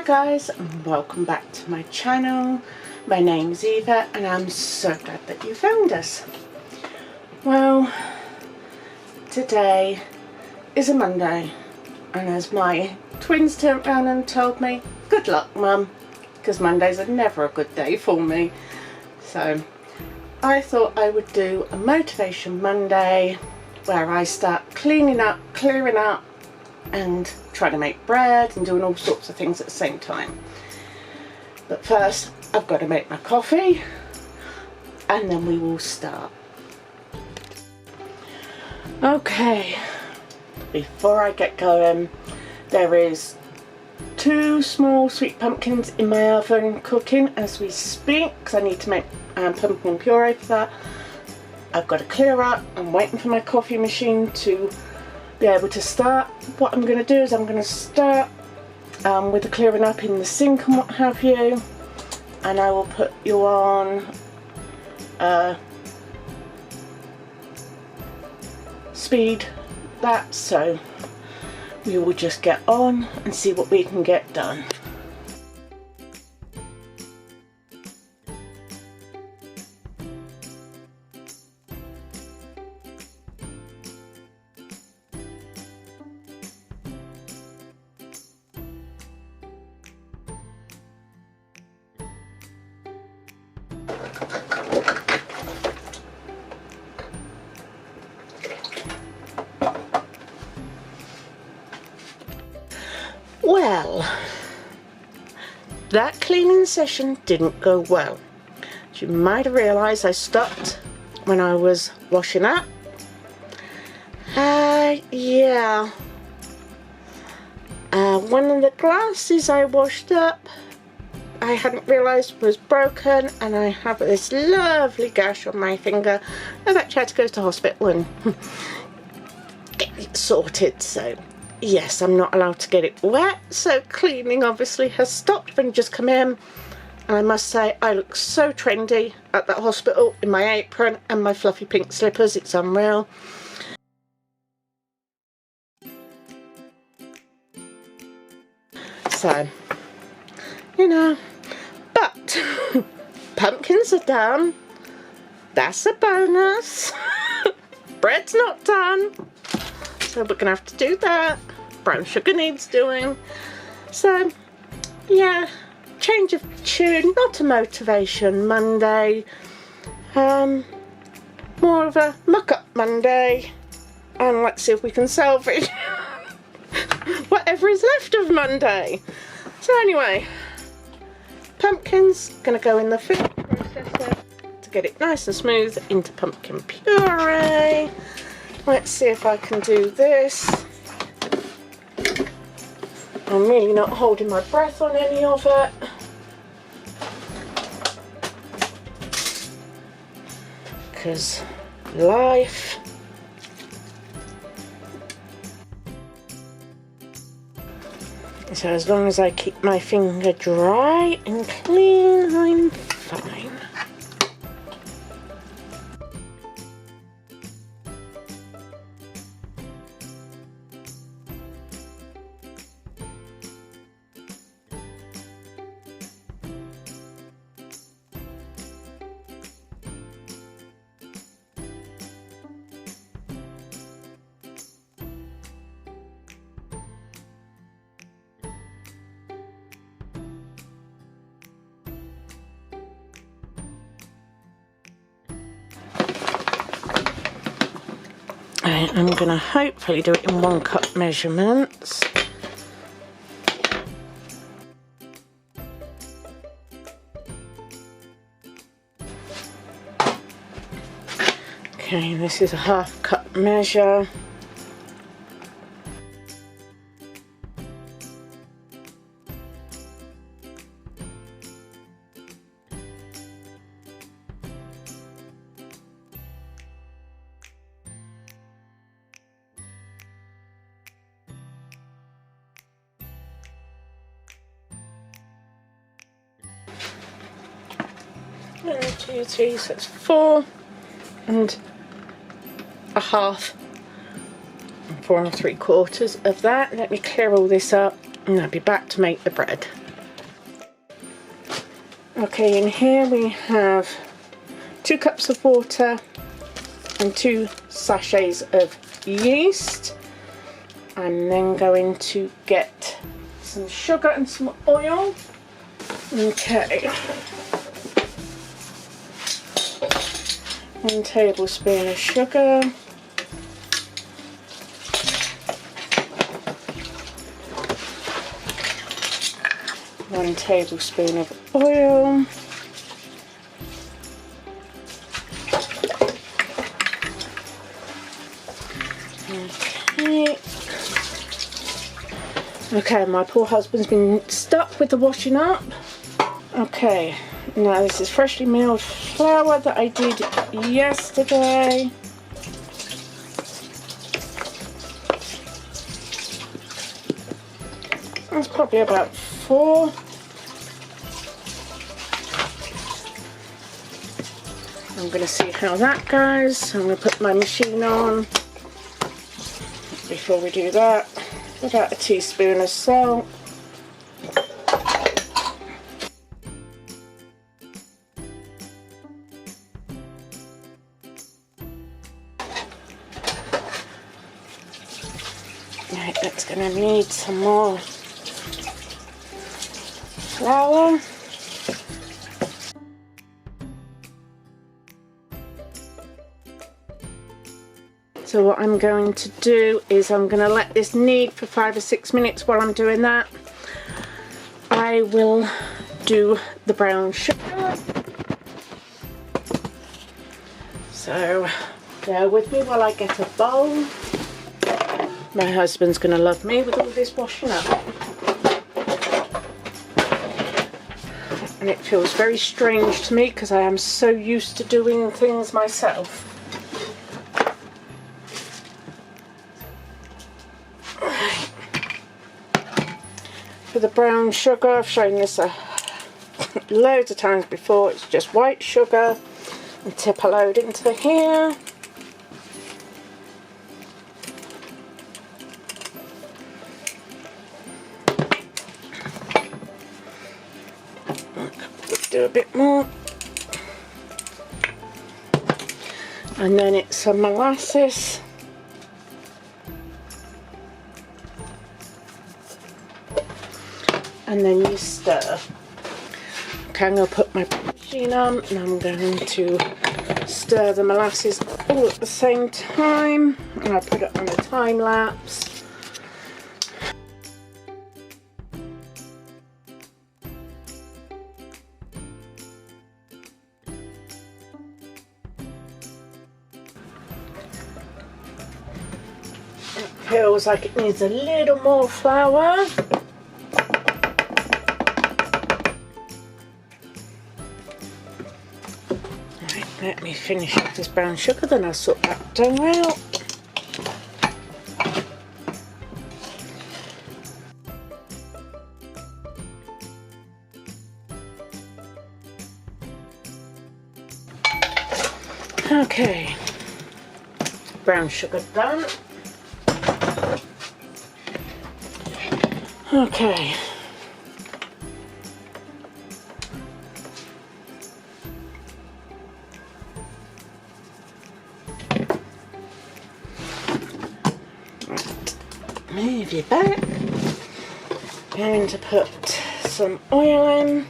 guys, and welcome back to my channel. My name's Yvette and I'm so glad that you found us. Well, today is a Monday, and as my twins turned around and told me, good luck mum, because Mondays are never a good day for me. So I thought I would do a motivation Monday where I start cleaning up, clearing up and trying to make bread and doing all sorts of things at the same time. But first I've got to make my coffee and then we will start. Okay, before I get going, there is 2 small sweet pumpkins in my oven cooking as we speak, because I need to make pumpkin puree for that. I've got to clear up. I'm waiting for my coffee machine to be able to start. What I'm going to do is I'm going to start with the clearing up in the sink and what have you, and I will put you on speed that, so we will just get on and see what we can get done. Well, that cleaning session didn't go well. As you might have realised, I stopped when I was washing up. Yeah. One of the glasses I washed up, I hadn't realised was broken, and I have this lovely gash on my finger. I've actually had to go to the hospital and get it sorted, so yes, I'm not allowed to get it wet, so cleaning obviously has stopped. I've only just come in, and I must say I look so trendy at that hospital in my apron and my fluffy pink slippers. It's unreal. So, you know, but pumpkins are done. That's a bonus. Bread's not done, so we're gonna have to do that. Brown sugar needs doing. So yeah, change of tune, not a motivation Monday, more of a muck up Monday, and let's see if we can salvage whatever is left of Monday. So anyway, pumpkins gonna go in the food processor to get it nice and smooth into pumpkin puree. Let's see if I can do this. I'm really not holding my breath on any of it. Because life. So as long as I keep my finger dry and clean, I'm fine. I'm going to hopefully do it in 1 cup measurements. Okay, this is a 1/2 cup measure. One, 2, 3, so it's 4 and a half, 4 3/4 of that. Let me clear all this up and I'll be back to make the bread. Okay, in here we have 2 cups of water and 2 sachets of yeast. I'm then going to get some sugar and some oil. Okay. 1 tablespoon of sugar. 1 tablespoon of oil. Okay, my poor husband's been stuck with the washing up. Okay, now this is freshly milled flour that I did yesterday. That's probably about 4. I'm going to see how that goes. I'm going to put my machine on. Before we do that, about a teaspoon of salt. Right, that's going to need some more flour. So what I'm going to do is I'm going to let this knead for 5 or 6 minutes. While I'm doing that, I will do the brown sugar. So bear with me while I get a bowl. My husband's going to love me with all this washing up. And it feels very strange to me because I am so used to doing things myself. For the brown sugar, I've shown this loads of times before. It's just white sugar and tip a load into here. Do a bit more. And then it's some molasses. And then you stir. Okay, I'm going to put my machine on and I'm going to stir the molasses all at the same time. And I put it on a time lapse. It feels like it needs a little more flour. Let me finish up this brown sugar, then I'll sort that dough out. Okay, brown sugar done. Okay. Move you back. Going to put some oil in.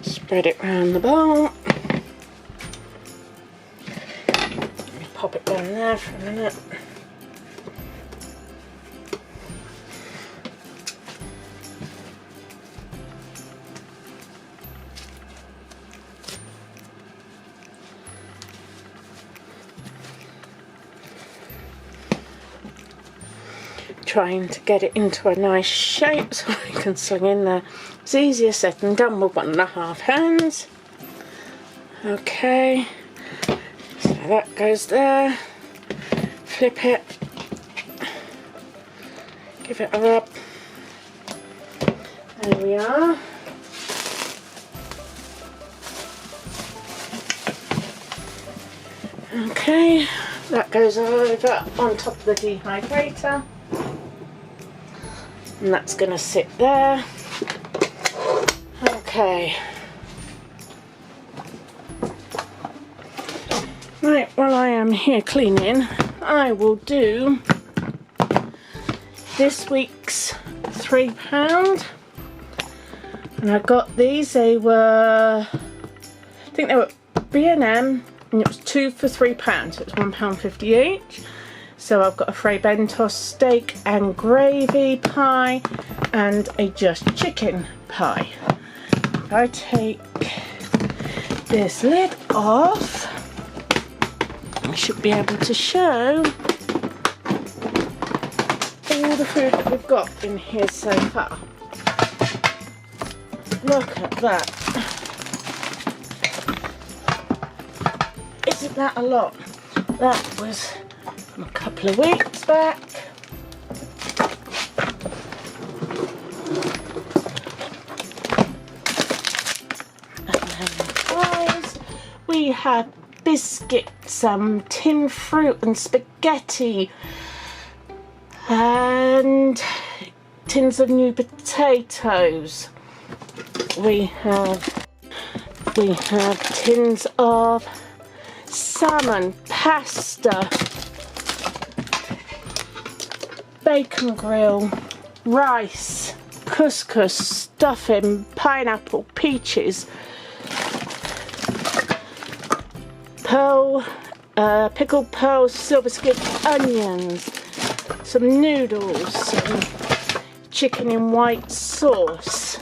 Spread it round the bowl. Let me pop it down there for a minute. Trying to get it into a nice shape so I can sling in there. It's easier said than done with 1.5 hands. Okay, so that goes there. Flip it, give it a rub. There we are. Okay, that goes over on top of the dehydrator, and that's going to sit there. Okay. Right, while I am here cleaning, I will do this week's £3. And I got these, they were, I think they were B&M, and it was 2 for £3, so it was £1.50 each. So I've got a Fray Bentos steak and gravy pie and a just chicken pie. If I take this lid off, I should be able to show all the food that we've got in here so far. Look at that. Isn't that a lot? That was from a couple of weeks back. And then fries. We have biscuits, some tin fruit and spaghetti, and tins of new potatoes. We have tins of salmon, pasta, bacon grill, rice, couscous, stuffing, pineapple, peaches, pickled pearls, silver skip onions, some noodles, some chicken in white sauce,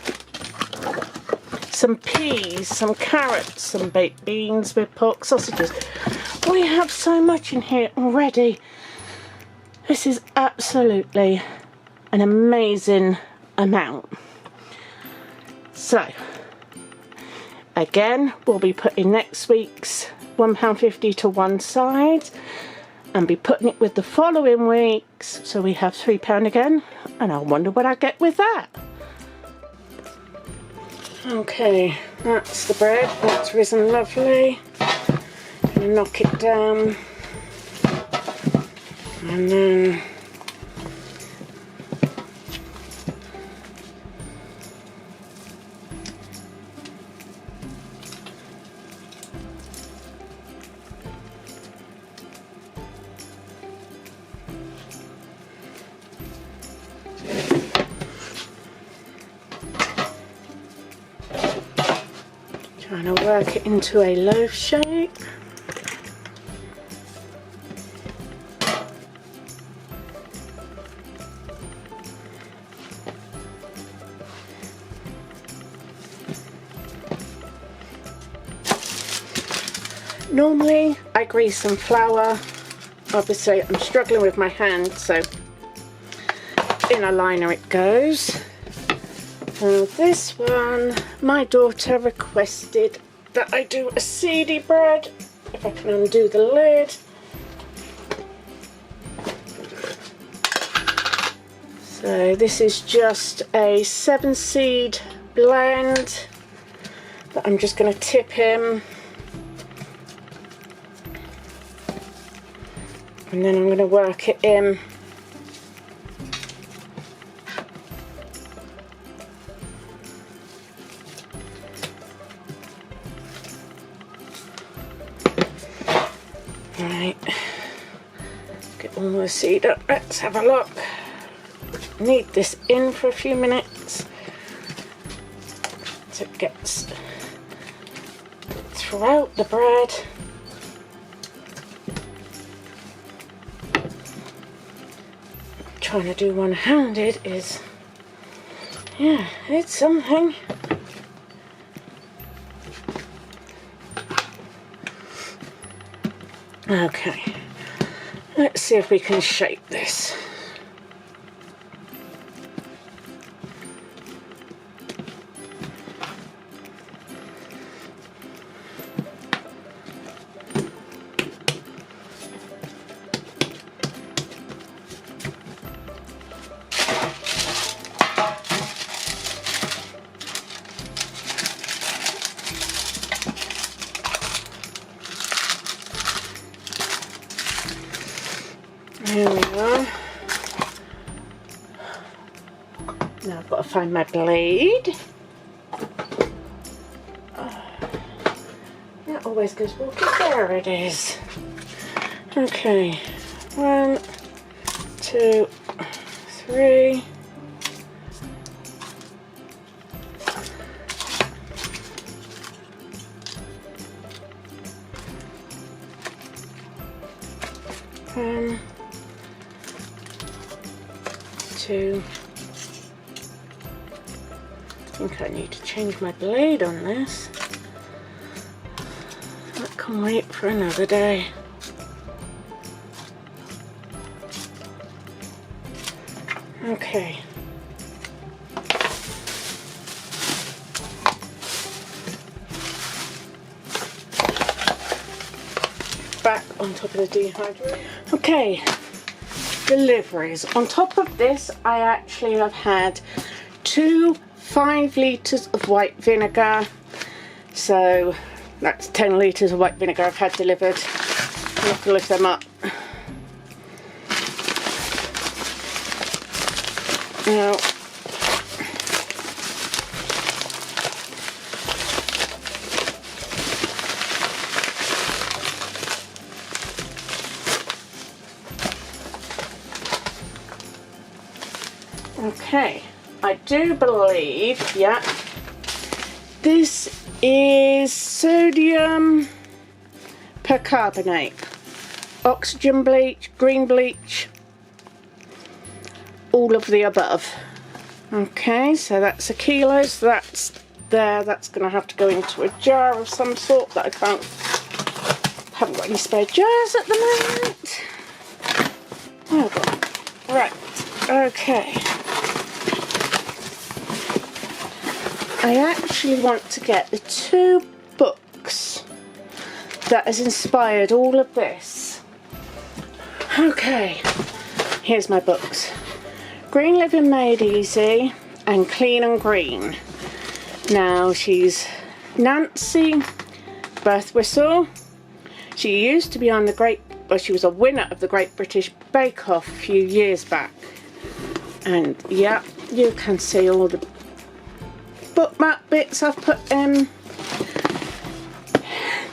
some peas, some carrots, some baked beans with pork sausages. We have so much in here already. This is absolutely an amazing amount. So, again, we'll be putting next week's £1.50 to one side and be putting it with the following weeks, so we have £3 again, and I wonder what I get with that. Okay, that's the bread, that's risen lovely. Gonna knock it down, and then trying to work it into a loaf shape. Normally I grease some flour. Obviously I'm struggling with my hand, so in a liner it goes. And this one, my daughter requested that I do a seedy bread. If I can undo the lid. So this is just a 7-seed blend that I'm just going to tip in. And then I'm going to work it in. Right, get all the seed up. Let's have a look. Knead this in for a few minutes so it gets throughout the bread. Trying to do one-handed is, yeah, it's something. Okay, let's see if we can shape this. Now I've got to find my blade. That always goes walking. There it is. Okay, 1, 2, 3. One, 2. I think I need to change my blade on this. That can wait for another day. Okay. Back on top of the dehydrator. Okay, deliveries. On top of this, I actually have had 2 5 litres of white vinegar. So that's 10 litres of white vinegar I've had delivered. I'll have to lift them up. Now, okay, I do believe, yeah, this is sodium percarbonate, oxygen bleach, green bleach, all of the above. Okay, so that's a kilo, so that's there. That's going to have to go into a jar of some sort that I haven't got any spare jars at the moment. Oh God. Right, okay. I actually want to get the 2 books that has inspired all of this. Okay, here's my books. Green Living Made Easy and Clean and Green. Now she's Nancy Birth Whistle. She used to be on she was a winner of the Great British Bake Off a few years back. And yeah, you can see all the bookmark bits I've put in.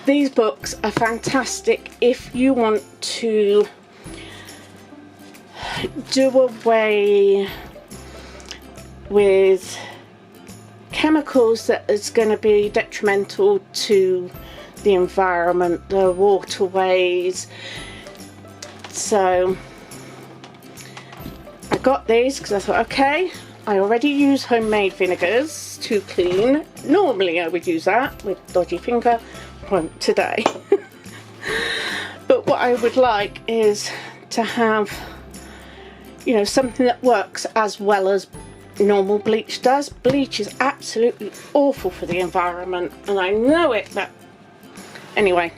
These books are fantastic if you want to do away with chemicals that is going to be detrimental to the environment, the waterways. So I got these because I thought, okay, I already use homemade vinegars to clean. Normally I would use that with dodgy finger, won't today. But what I would like is to have, you know, something that works as well as normal bleach does. Bleach is absolutely awful for the environment, and I know it, but anyway.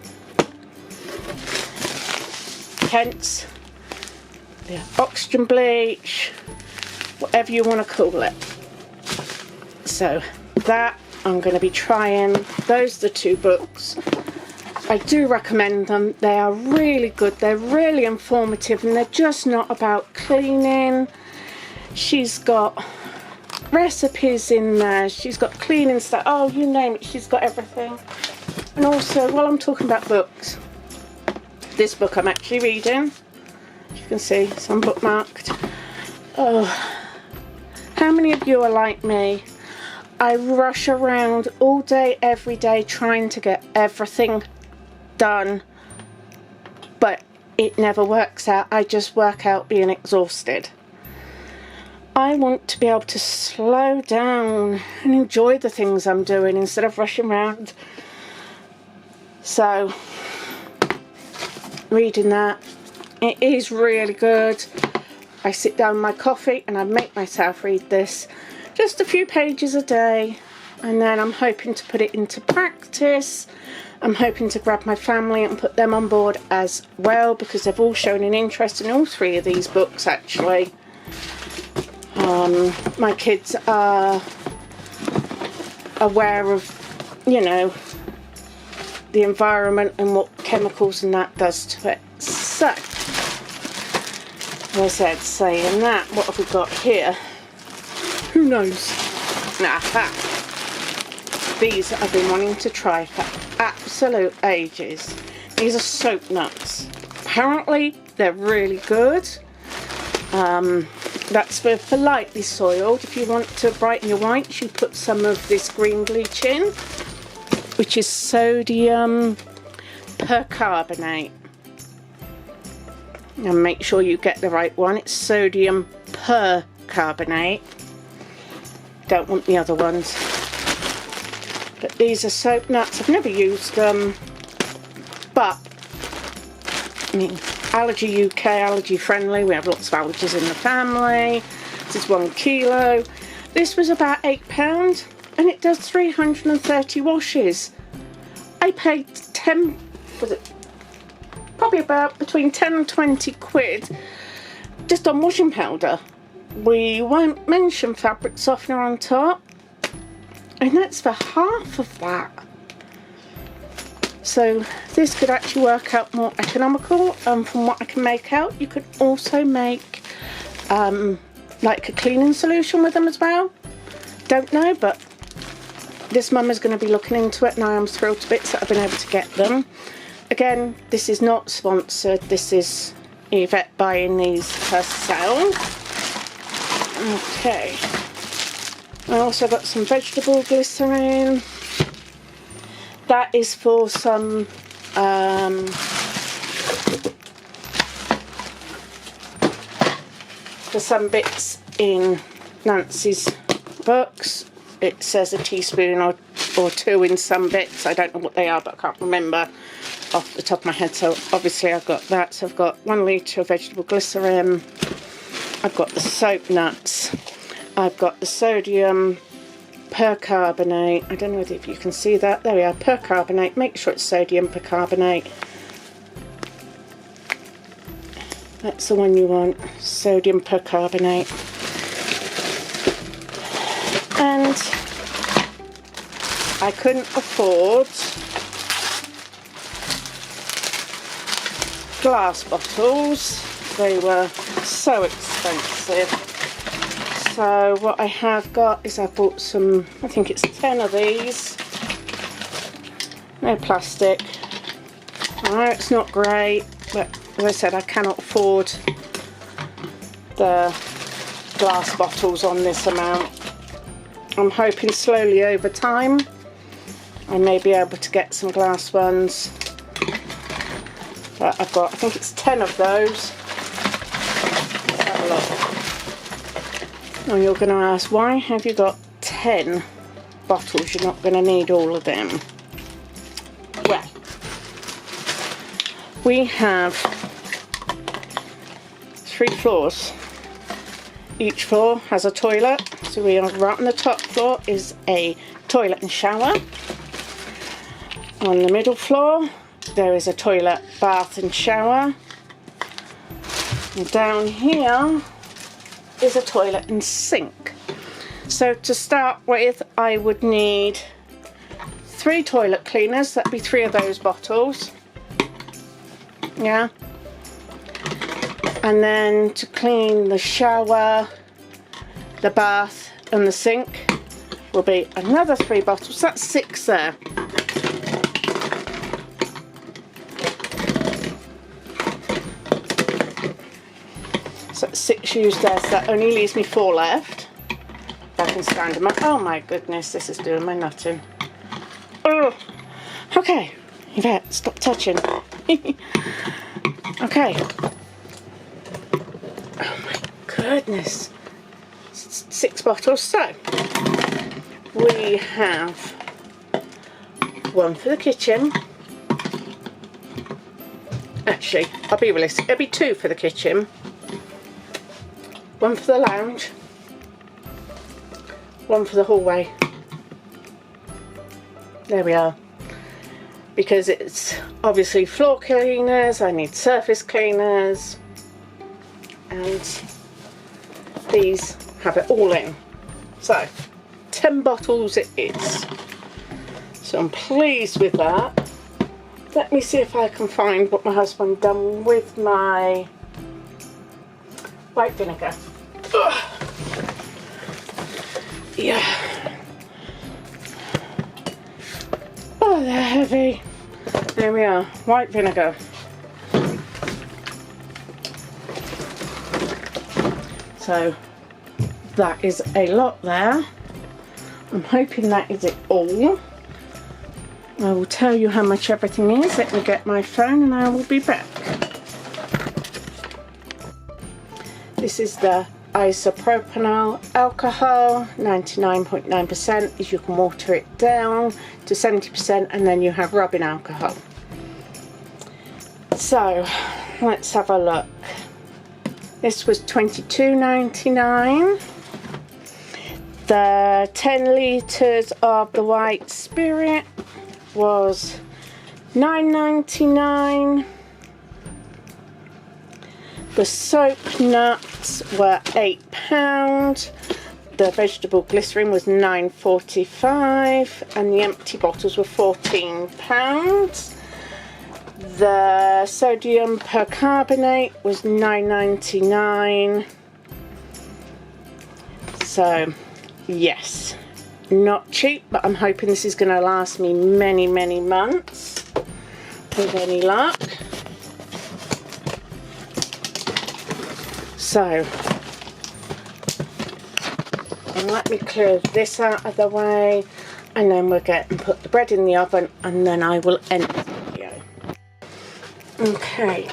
Hence the oxygen bleach, whatever you want to call it. So that I'm going to be trying. Those are the 2 books. I do recommend them. They are really good. They're really informative, and they're just not about cleaning. She's got recipes in there. She's got cleaning stuff. Oh, you name it. She's got everything. And also, while I'm talking about books, this book I'm actually reading. As you can see, some bookmarked. Oh, how many of you are like me? I rush around all day, every day, trying to get everything done, but it never works out. I just work out being exhausted. I want to be able to slow down and enjoy the things I'm doing instead of rushing around. So reading that, it is really good. I sit down with my coffee and I make myself read this, just a few pages a day, and then I'm hoping to put it into practice. I'm hoping to grab my family and put them on board as well, because they've all shown an interest in all 3 of these books actually. My kids are aware of, you know, the environment and what chemicals and that does to it. So, as I said, saying that, what have we got here? Who knows? Aha. These I've been wanting to try for absolute ages. These are soap nuts. Apparently they're really good. That's for lightly soiled. If you want to brighten your whites, you put some of this green bleach in, which is sodium percarbonate. And make sure you get the right one. It's sodium percarbonate. Don't want the other ones. But these are soap nuts. I've never used them, but I mean, Allergy UK, allergy friendly. We have lots of allergies in the family. This is 1 kilo. This was about £8 and it does 330 washes. I paid probably about between 10 and 20 quid just on washing powder. We won't mention fabric softener on top, and that's for half of that. So this could actually work out more economical. From what I can make out, you could also make like a cleaning solution with them as well. Don't know, but this mum is going to be looking into it, and I am thrilled to bits that I've been able to get them. Again, this is not sponsored. This is Yvette buying these herself. Okay. I also got some vegetable glycerin. That is for some bits in Nancy's books. It says a teaspoon or two in some bits. I don't know what they are, but I can't remember off the top of my head. So obviously I've got that. So I've got 1 litre of vegetable glycerin. I've got the soap nuts. I've got the sodium percarbonate. I don't know if you can see that. There we are, percarbonate. Make sure it's sodium percarbonate. That's the one you want, sodium percarbonate. And I couldn't afford glass bottles. They were so expensive. So what I have got is I bought some, I think it's 10 of these. No plastic. I know it's not great, but as I said, I cannot afford the glass bottles on this amount. I'm hoping slowly over time I may be able to get some glass ones. But I've got, I think it's 10 of those. Let's have a look. Now you're going to ask, why have you got 10 bottles? You're not going to need all of them. Well, we have 3 floors. Each floor has a toilet. So we are right on the top floor is a toilet and shower. On the middle floor there is a toilet, bath and shower. And down here is a toilet and sink. So to start with, I would need 3 toilet cleaners. That'd be 3 of those bottles. Yeah. And then to clean the shower, the bath and the sink will be another 3 bottles. That's 6 there. So 6 used there, so that only leaves me 4 left. I can stand them up. Oh my goodness, this is doing my nutting. Oh. Okay, Yvette, stop touching. Okay. Oh my goodness. 6 bottles. So we have 1 for the kitchen. Actually, I'll be realistic. It'll be 2 for the kitchen. 1 for the lounge, 1 for the hallway. There we are. Because it's obviously floor cleaners, I need surface cleaners, and these have it all in. So 10 bottles it is. So I'm pleased with that. Let me see if I can find what my husband done with my white vinegar. Ugh. Yeah. Oh, they're heavy. There we are, white vinegar. So that is a lot there. I'm hoping that is it all. I will tell you how much everything is. Let me get my phone and I will be back. This is the isopropyl alcohol, 99.9%, is you can water it down to 70% and then you have rubbing alcohol. So let's have a look. This was $22.99. The 10 litres of the white spirit was $9.99. The soap nuts were £8. The vegetable glycerin was $9.45 and the empty bottles were £14. The sodium percarbonate was $9.99. So yes, not cheap, but I'm hoping this is going to last me many months with any luck. So, and let me clear this out of the way, and then we'll get and put the bread in the oven, and then I will end the video. Okay,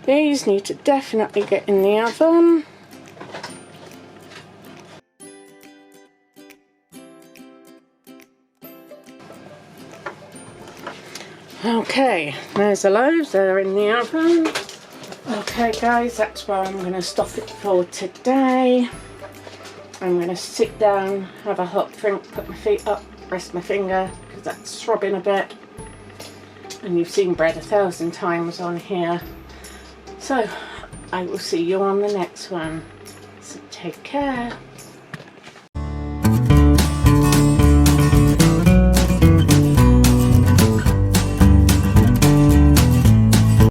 these need to definitely get in the oven. Okay, there's the loaves, they're in the oven. Okay guys, that's where I'm going to stop it for today. I'm going to sit down, have a hot drink, put my feet up, rest my finger because that's throbbing a bit. And you've seen bread 1,000 times on here. So I will see you on the next one. So take care.